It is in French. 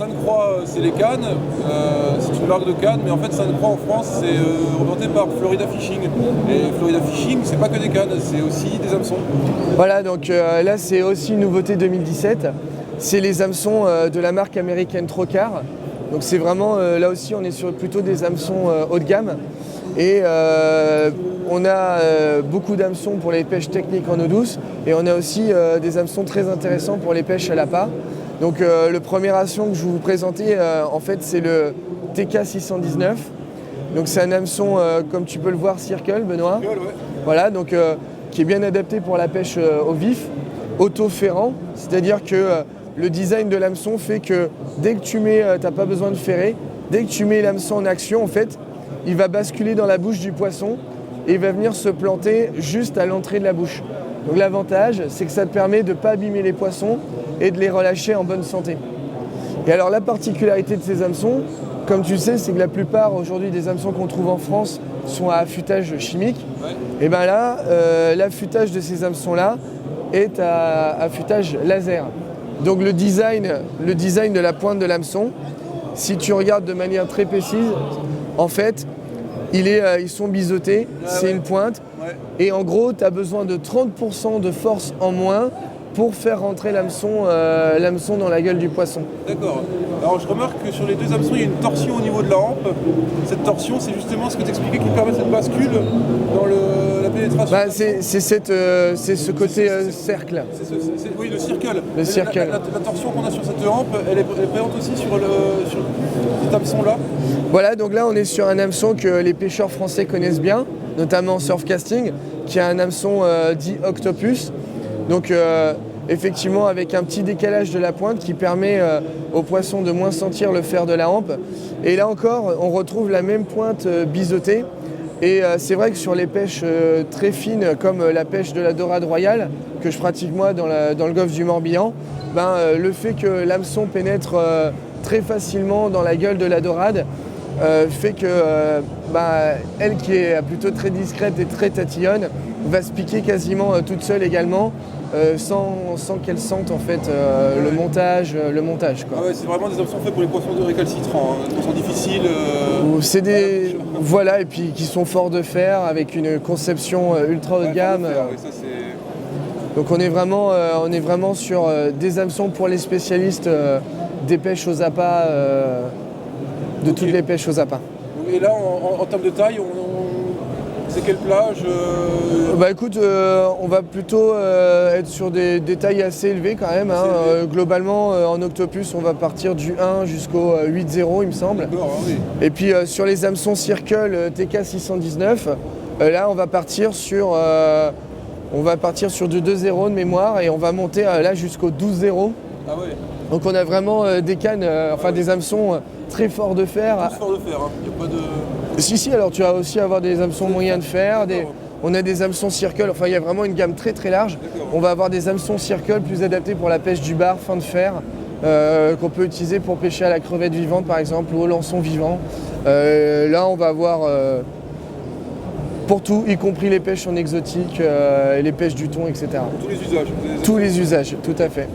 Sainte-Croix, c'est les cannes, c'est une marque de cannes, mais en fait Sainte-Croix en France, c'est représenté par Florida Fishing. Et Florida Fishing, c'est pas que des cannes, c'est aussi des hameçons. Voilà, donc là c'est aussi une nouveauté 2017. C'est les hameçons de la marque américaine Trocar. Donc c'est vraiment, là aussi on est sur plutôt des hameçons haut de gamme. Et on a beaucoup d'hameçons pour les pêches techniques en eau douce. Et on a aussi des hameçons très intéressants pour les pêches à l'appât. Donc le premier hameçon que je vais vous présenter, en fait c'est le TK619. Donc c'est un hameçon, comme tu peux le voir, circle, Benoît. Ouais. Voilà, donc qui est bien adapté pour la pêche au vif, auto-ferrant, c'est-à-dire que le design de l'hameçon fait que dès que tu mets, t'as pas besoin de ferrer, dès que tu mets l'hameçon en action, en fait, il va basculer dans la bouche du poisson et il va venir se planter juste à l'entrée de la bouche. Donc l'avantage, c'est que ça te permet de ne pas abîmer les poissons et de les relâcher en bonne santé. Et alors la particularité de ces hameçons, comme tu sais, c'est que la plupart aujourd'hui des hameçons qu'on trouve en France sont à affûtage chimique. Ouais. Et bien là, l'affûtage de ces hameçons-là est à affûtage laser. Donc le design de la pointe de l'hameçon, si tu regardes de manière très précise, en fait, ils sont biseautés, c'est une pointe. Ouais. Et en gros, tu as besoin de 30% de force en moins pour faire rentrer l'hameçon dans la gueule du poisson. D'accord. Alors je remarque que sur les deux hameçons, il y a une torsion au niveau de la hampe. Cette torsion, c'est justement ce que tu expliquais qui permet cette bascule dans la pénétration. Bah, c'est ce côté cercle. Oui, le circle. Le circle. La torsion qu'on a sur cette hampe, elle est présente aussi sur cet hameçon-là. Voilà, donc là on est sur un hameçon que les pêcheurs français connaissent bien, notamment en surfcasting, qui est un hameçon dit Octopus. Donc effectivement avec un petit décalage de la pointe qui permet aux poissons de moins sentir le fer de la hampe. Et là encore, on retrouve la même pointe biseautée. Et c'est vrai que sur les pêches très fines, comme la pêche de la dorade royale, que je pratique moi dans le golfe du Morbihan, le fait que l'hameçon pénètre très facilement dans la gueule de la dorade fait que elle qui est plutôt très discrète et très tatillonne va se piquer quasiment toute seule également sans qu'elle sente en fait le montage quoi. Ah ouais, c'est vraiment des hameçons faits pour les poissons de récalcitrants, des poissons difficiles. C'est des voilà, et puis qui sont forts de fer avec une conception ultra haut de gamme. Oui, ça, c'est... Donc on est vraiment sur des hameçons pour les spécialistes des pêches aux appâts, de toutes les pêches aux appâts. Et là, en termes de taille, c'est quelle plage Écoute, on va plutôt être sur des tailles assez élevées quand même. Globalement, en octopus, on va partir du 1 jusqu'au 8-0, il me semble. D'accord, oui. Et puis sur les hameçons Circle TK619, là on va partir sur du 2-0 de mémoire et on va monter là jusqu'au 12-0. Ah ouais. Donc on a vraiment des cannes, des hameçons très forts de fer. Tous forts de fer, hein. Il n'y a pas de... Si, alors tu vas aussi avoir des hameçons moyens de fer, on a des hameçons circle, il y a vraiment une gamme très très large. On va avoir des hameçons circle plus adaptés pour la pêche du bar, fin de fer, qu'on peut utiliser pour pêcher à la crevette vivante par exemple, ou au lançon vivant. Là on va avoir pour tout, y compris les pêches en exotique, et les pêches du thon, etc. Pour tous les usages. Tous les usages, tout à fait.